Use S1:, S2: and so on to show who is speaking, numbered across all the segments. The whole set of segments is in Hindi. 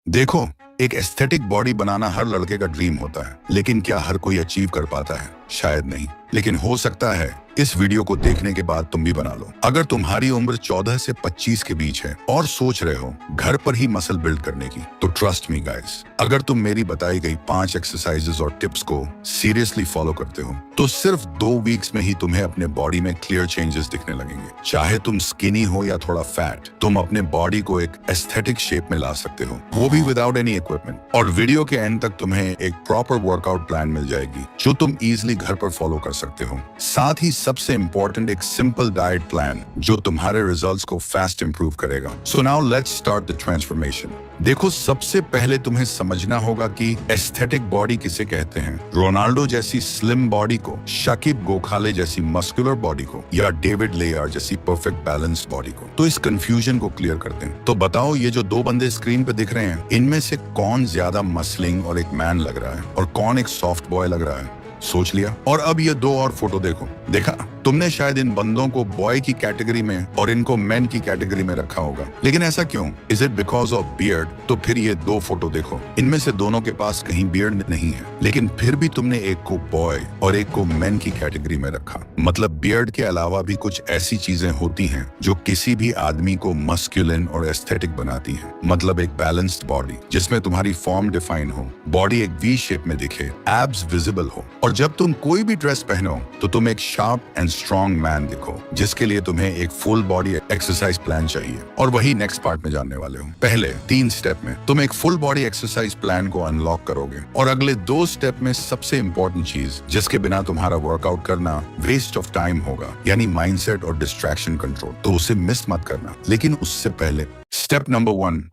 S1: देखो, एक एस्थेटिक बॉडी बनाना हर लड़के का ड्रीम होता है, लेकिन क्या हर कोई अचीव कर पाता है? शायद नहीं, लेकिन हो सकता है इस वीडियो को देखने के बाद तुम भी बना लो। अगर तुम्हारी उम्र 14 से 25 के बीच है और सोच रहे हो घर पर ही मसल बिल्ड करने की, तो ट्रस्ट मी गाइस, अगर तुम मेरी बताई गई 5 एक्सरसाइजेस और टिप्स को सीरियसली फॉलो करते हो, तो सिर्फ 2 वीक्स में ही तुम्हें अपने बॉडी में क्लियर चेंजेस दिखने लगेंगे। चाहे तुम स्किनी हो या थोड़ा फैट, तुम अपने बॉडी को एक एस्थेटिक शेप में ला सकते हो, वो भी विदाउट एनी इक्विपमेंट। और वीडियो के एंड तक तुम्हें एक प्रॉपर वर्कआउट प्लान मिल जाएगी जो तुम इजिली घर पर फॉलो कर सकते हो। साथ ही सबसे इंपॉर्टेंट एक सिंपल डाइट प्लान जो तुम्हारे रिजल्ट्स को फास्ट इंप्रूव करेगा। So now let's start the transformation. देखो, सबसे पहले तुम्हें समझना होगा कि एस्थेटिक बॉडी किसे कहते हैं। रोनाल्डो जैसी स्लिम बॉडी को, शकीब गोखाले जैसी मस्कुलर बॉडी को, या डेविड लेयर जैसी परफेक्ट बैलेंस्ड बॉडी को। तो इस कंफ्यूजन को क्लियर करते हैं। तो बताओ, ये जो 2 बंदे स्क्रीन पे दिख रहे हैं, इनमें से कौन ज्यादा मसलिंग और एक मैन लग रहा है और कौन एक सॉफ्ट बॉय लग रहा है? सोच लिया। और अब ये 2 और फोटो देखो। देखा, तुमने शायद इन बंदों को बॉय की कैटेगरी में और इनको मैन की कैटेगरी में रखा होगा, लेकिन ऐसा क्यों? Is it because of beard? तो फिर ये 2 फोटो देखो, इनमें से दोनों के पास कहीं बियर्ड नहीं है, लेकिन फिर भी तुमने एक को बॉय और एक को मैन की कैटेगरी में रखा। मतलब बियर्ड के अलावा भी कुछ ऐसी चीजें होती हैं जो किसी भी आदमी को मस्कुलिन और एस्थेटिक बनाती हैं। मतलब एक बैलेंस्ड बॉडी जिसमें तुम्हारी फॉर्म डिफाइन हो, बॉडी एक वी शेप में दिखे, एब्स विजिबल हो, और जब तुम कोई भी ड्रेस पहनो तो तुम एक शार्प एंड स्ट्रॉन्ग मैन दिखो, जिसके लिए तुम्हें एक फुल बॉडी एक्सरसाइज प्लान चाहिए। और वही नेक्स्ट पार्ट में जानने वाले हो। पहले 3 स्टेप में तुम एक फुल बॉडी एक्सरसाइज प्लान को अनलॉक करोगे, और अगले 2 स्टेप में सबसे इंपॉर्टेंट चीज जिसके बिना तुम्हारा वर्कआउट करना वेस्ट ऑफ टाइम होगा, यानी माइंडसेट और डिस्ट्रैक्शन कंट्रोल, तो उसे मिस मत करना। लेकिन उससे पहले step number 1,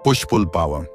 S1: push pull power.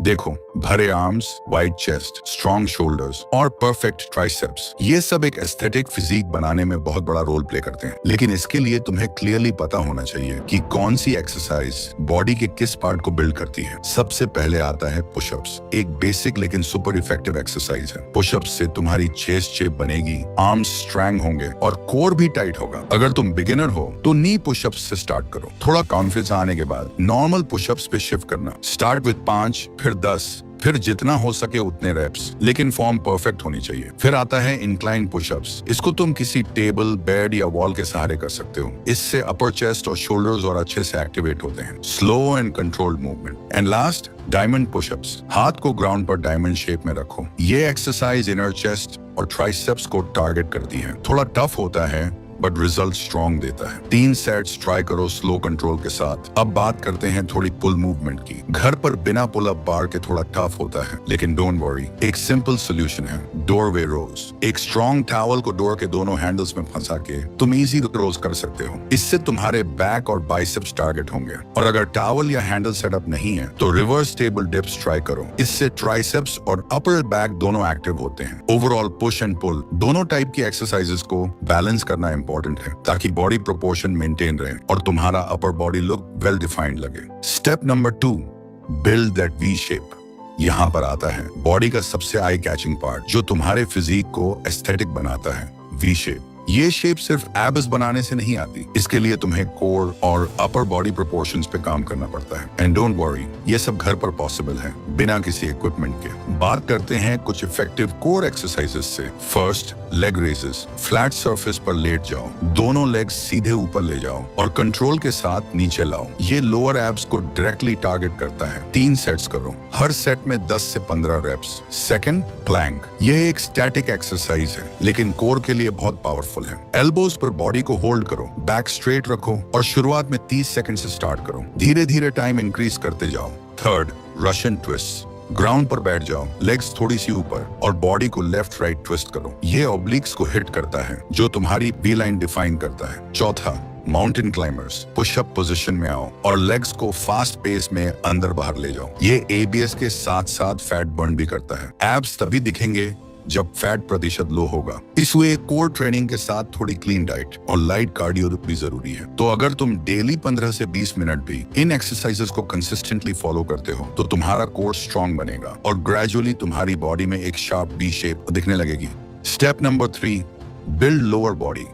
S1: देखो, भरे arms, wide chest, strong shoulders और परफेक्ट ट्राइसेप्स, ये सब एक एस्थेटिक फिजिक बनाने में बहुत बड़ा रोल प्ले करते हैं। लेकिन इसके लिए तुम्हें क्लियरली पता होना चाहिए कि कौन सी एक्सरसाइज बॉडी के किस पार्ट को बिल्ड करती है। सबसे पहले आता है पुशअप्स। एक बेसिक लेकिन सुपर इफेक्टिव एक्सरसाइज है। पुशअप्स से तुम्हारी चेस्ट शेप बनेगी, आर्म्स स्ट्रॉन्ग होंगे और कोर भी टाइट होगा। अगर तुम बिगिनर हो तो नी पुशअप्स से स्टार्ट करो। थोड़ा कॉन्फिडेंस आने के बाद नॉर्मल पुशअप्स पे शिफ्ट करना। स्टार्ट विद 5, फिर 10, फिर जितना हो सके उतने रेप्स, लेकिन फॉर्म परफेक्ट होनी चाहिए। फिर आता है इंक्लाइन पुशअप्स। इसको तुम किसी टेबल, बेड या वॉल के सहारे कर सकते हो। इससे अपर चेस्ट और शोल्डर्स और अच्छे से एक्टिवेट होते हैं। Slow and controlled movement. And last, diamond pushups. हाथ को ग्राउंड पर डायमंड शेप में रखो। ये एक्सरसाइज इनर चेस्ट और ट्राइसेप्स को टारगेट करती है। थोड़ा टफ होता है बट रिजल्ट स्ट्रॉन्ग देता है। 3 सेट्स ट्राई करो स्लो कंट्रोल के साथ। अब बात करते हैं थोड़ी पुल मूवमेंट की। घर पर बिना पुल अप बार के थोड़ा टफ होता है, लेकिन डोंट वरी, एक सिंपल सोल्यूशन है, डोरवे रोज। एक स्ट्रॉन्ग टॉवल को डोर के दोनों हैंडल्स में फंसा के तुम इजी रोज कर सकते हो। इससे तुम्हारे बैक और बाइसेप्स टारगेट होंगे। और अगर टॉवल या हैंडल सेटअप नहीं है तो रिवर्स टेबल डिप्स ट्राई करो। इससे ट्राइसेप्स और अपर बैक दोनों एक्टिव होते हैं। ओवरऑल पुश एंड पुल दोनों टाइप की एक्सरसाइजेस को बैलेंस करना इंपॉर्टेंट है, ताकि बॉडी प्रोपोर्शन मेंटेन रहे और तुम्हारा upper body look well defined लगे। Step number 2, build that V shape. यहाँ पर आता है बॉडी का सबसे आई कैचिंग पार्ट जो तुम्हारे फिजिक को एस्थेटिक बनाता है, वी शेप। ये शेप सिर्फ एब्स बनाने से नहीं आती, इसके लिए तुम्हें कोर और अपर बॉडी प्रोपोर्शंस पे काम करना पड़ता है। एंड डोंट वरी, ये सब घर पर पॉसिबल है बिना किसी इक्विपमेंट के। बात करते हैं कुछ इफेक्टिव कोर एक्सरसाइजेस से। First, leg raises. Flat surface पर लेट जाओ, दोनों लेग्स सीधे ऊपर ले जाओ और कंट्रोल के साथ नीचे लाओ। ये लोअर एब्स को डायरेक्टली टारगेट करता है। 3 सेट्स करो, हर सेट में 10 से 15 रेप्स। Second, Planck. यह एक स्टैटिक एक्सरसाइज है, लेकिन कोर के लिए बहुत पावरफुल है। एल्बोज पर बॉडी को होल्ड करो, बैक स्ट्रेट रखो और शुरुआत में 30 सेकंड से स्टार्ट करो। धीरे धीरे टाइम इंक्रीज करते जाओ। Third, Russian twist. ग्राउंड पर बैठ जाओ, लेग्स थोड़ी सी ऊपर और बॉडी को लेफ्ट राइट ट्विस्ट करो। ये ऑब्लिक्स को हिट करता है जो तुम्हारी वी लाइन डिफाइन करता है। चौथा, माउंटेन क्लाइंबर्स। पुशअप पोजीशन में आओ और लेग्स को फास्ट पेस में अंदर बाहर ले जाओ। ये एबीएस के साथ साथ फैट बर्न भी करता है। एब्स तभी दिखेंगे जब फैट प्रतिशत लो होगा। इसलिए कोर ट्रेनिंग के साथ थोड़ी क्लीन डाइट और लाइट कार्डियो भी जरूरी है। तो अगर तुम डेली 15 से 20 मिनट भी इन एक्सरसाइजेस को कंसिस्टेंटली फॉलो करते हो तो तुम्हारा कोर स्ट्रॉन्ग बनेगा और ग्रेजुअली तुम्हारी बॉडी में एक शार्प वी शेप दिखने लगेगी। Step number 3, build lower body.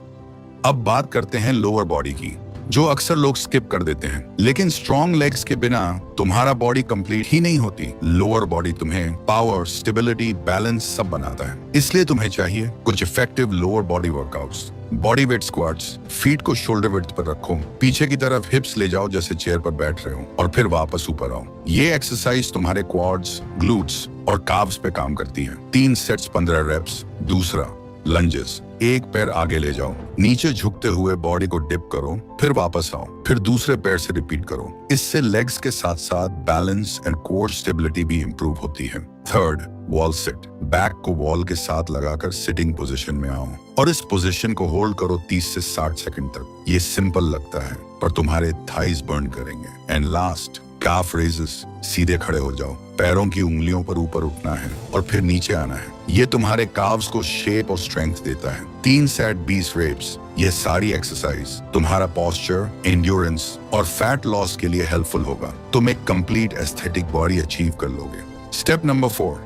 S1: अब बात करते हैं लोअर बॉडी की, जो अक्सर लोग स्किप कर देते हैं। लेकिन स्ट्रॉन्ग लेग्स के बिना तुम्हारा बॉडी कंप्लीट ही नहीं होती। लोअर बॉडी तुम्हें पावर, स्टेबिलिटी, बैलेंस सब बनाता है। इसलिए तुम्हें चाहिए कुछ effective lower body workouts. Body weight squats. Feet को शोल्डर विड्थ पर रखो, पीछे की तरफ हिप्स ले जाओ जैसे चेयर पर बैठ रहे हो, और फिर वापस ऊपर आओ। ये एक्सरसाइज तुम्हारे क्वाड्स, ग्लूट्स और काव्स पे काम करती है। 3 सेट्स 15 रेप्स। दूसरा, लंजेस। एक पैर आगे ले जाओ, नीचे झुकते हुए बॉडी को डिप करो, फिर वापस आओ, फिर दूसरे पैर से रिपीट करो। इससे लेग्स के साथ साथ बैलेंस एंड कोर स्टेबिलिटी भी इंप्रूव होती है। Third, wall sit. बैक को वॉल के साथ लगाकर सिटिंग पोजीशन में आओ और इस पोजीशन को होल्ड करो 30 से 60 सेकंड तक। ये सिंपल लगता है पर तुम्हारे थाइज बर्न करेंगे। And last, calf raises. सीधे खड़े हो जाओ, पैरों की उंगलियों पर ऊपर उठना है और फिर नीचे आना है। ये तुम्हारे काव्स को शेप और स्ट्रेंथ देता है। 3 सेट 20 रेप्स। ये सारी एक्सरसाइज तुम्हारा पोस्चर, एंड्योरेंस और फैट लॉस के लिए हेल्पफुल होगा। तुम एक कंप्लीट एस्थेटिक बॉडी अचीव कर लोगे। Step number 4,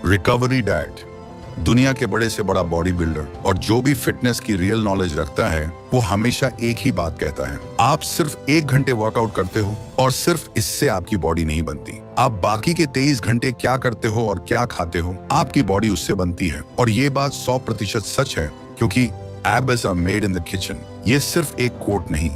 S1: recovery diet. दुनिया के बड़े से बड़ा बॉडी बिल्डर और जो भी फिटनेस की रियल नॉलेज रखता है वो हमेशा एक ही बात कहता है, आप सिर्फ 1 घंटे वर्कआउट करते हो और सिर्फ इससे आपकी बॉडी नहीं बनती। आप बाकी के 23 घंटे क्या करते हो और क्या खाते हो, आपकी बॉडी उससे बनती है। और ये बात 100% सच है, क्योंकि abs are made in the kitchen. ये सिर्फ एक कोट नहीं,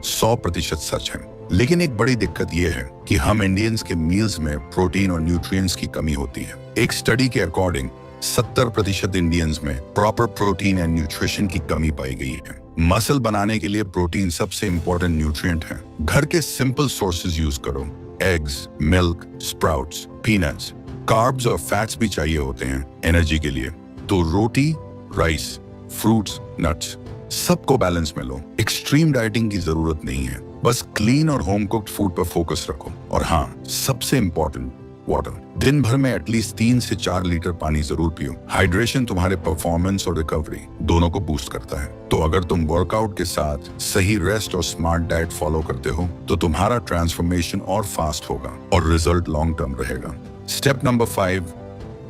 S1: 100% सच है। लेकिन एक बड़ी दिक्कत ये है कि हम इंडियंस के मील्स में प्रोटीन और न्यूट्रिएंट्स की कमी होती है। एक स्टडी के अकॉर्डिंग 70% इंडियंस में प्रॉपर प्रोटीन एंड न्यूट्रिशन की कमी पाई गई है। मसल बनाने के लिए प्रोटीन सबसे इंपॉर्टेंट न्यूट्रिएंट है। घर के सिंपल सोर्सेज यूज करो, eggs, milk, sprouts, peanuts. Carbs और फैट्स भी चाहिए होते हैं एनर्जी के लिए, तो रोटी, राइस, फ्रूट्स, नट्स सबको बैलेंस में लो। एक्सट्रीम डाइटिंग की जरूरत नहीं है, बस क्लीन और होम कुक्ड फूड पर फोकस रखो। और हाँ, सबसे इंपॉर्टेंट, वाटर। दिन भर में एटलीस्ट 3 से 4 लीटर पानी जरूर पियो। हाइड्रेशन तुम्हारे परफॉर्मेंस और रिकवरी दोनों को बूस्ट करता है। तो अगर तुम वर्कआउट के साथ सही रेस्ट और स्मार्ट डाइट फॉलो करते हो तो तुम्हारा ट्रांसफॉर्मेशन और फास्ट होगा और रिजल्ट लॉन्ग टर्म रहेगा। Step number 5,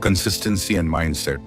S1: consistency and mindset.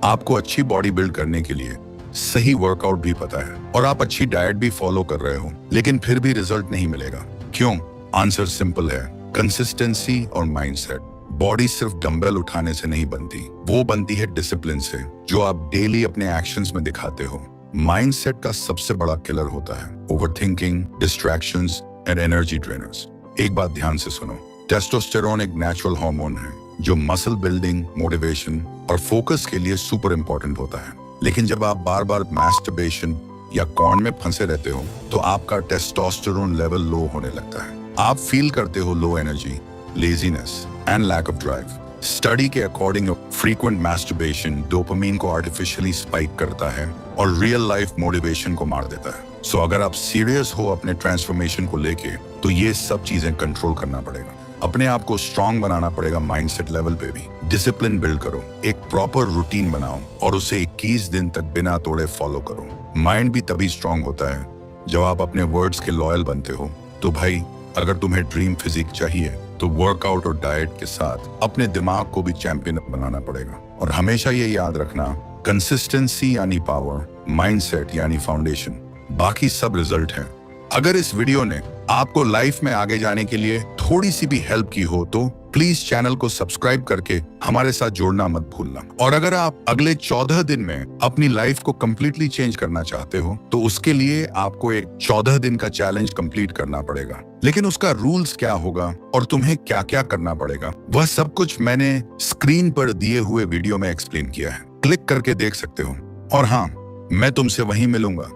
S1: आपको अच्छी बॉडी बिल्ड करने के लिए सही वर्कआउट भी पता है और आप अच्छी डाइट भी फॉलो कर रहे हो, लेकिन फिर भी रिजल्ट नहीं मिलेगा। क्यों? आंसर सिंपल है, कंसिस्टेंसी और माइंडसेट। बॉडी सिर्फ डंबल उठाने से नहीं बनती, वो बनती है डिसिप्लिन से, जो आप डेली अपने एक्शंस में दिखाते हो। माइंडसेट का सबसे बड़ा किलर होता है overthinking, distractions and energy drainers. एक बात ध्यान से सुनो, टेस्टोस्टेरोन एक नेचुरल हार्मोन है जो मसल बिल्डिंग, मोटिवेशन और फोकस के लिए सुपर इंपॉर्टेंट होता है। लेकिन जब आप बार बार मैस्टरबेशन या कॉर्न में फंसे रहते हो तो आपका टेस्टोस्टेरोन लेवल लो होने लगता है। आप फील करते हो low energy, laziness and lack of drive. Study के अकॉर्डिंग फ्रीक्वेंट मैस्टरबेशन डोपामिन को आर्टिफिशियली स्पाइक करता है और रियल लाइफ मोटिवेशन को मार देता है। सो अगर आप सीरियस हो अपने ट्रांसफॉर्मेशन को लेके तो ये सब चीजें कंट्रोल करना पड़ेगा। अपने आप को स्ट्रांग बनाना पड़ेगा माइंडसेट लेवल पे भी। डिसिप्लिन बिल्ड करो, एक प्रॉपर रूटीन बनाओ और उसे 21 दिन तक बिना तोड़े फॉलो करो। माइंड भी तभी स्ट्रांग होता है जब आप अपने वर्ड्स के लॉयल बनते हो। तो भाई, अगर तुम्हें ड्रीम फिजिक चाहिए तो वर्कआउट और डाइट के साथ अपने दिमाग को भी चैंपियन बनाना पड़ेगा। और हमेशा ये याद रखना, कंसिस्टेंसी यानी पावर, माइंडसेट यानी फाउंडेशन, बाकी सब रिजल्ट है। अगर इस वीडियो ने आपको लाइफ में आगे जाने के लिए थोड़ी सी भी हेल्प की हो तो प्लीज चैनल को सब्सक्राइब करके हमारे साथ जोड़ना मत भूलना। और अगर आप अगले 14 दिन में अपनी लाइफ को कंप्लीटली चेंज करना चाहते हो तो उसके लिए आपको एक 14 दिन का चैलेंज कंप्लीट करना पड़ेगा। लेकिन उसका रूल्स क्या होगा और तुम्हें क्या क्या करना पड़ेगा, वह सब कुछ मैंने स्क्रीन पर दिए हुए वीडियो में एक्सप्लेन किया है। क्लिक करके देख सकते हो। और हाँ, मैं तुमसे वहीं मिलूंगा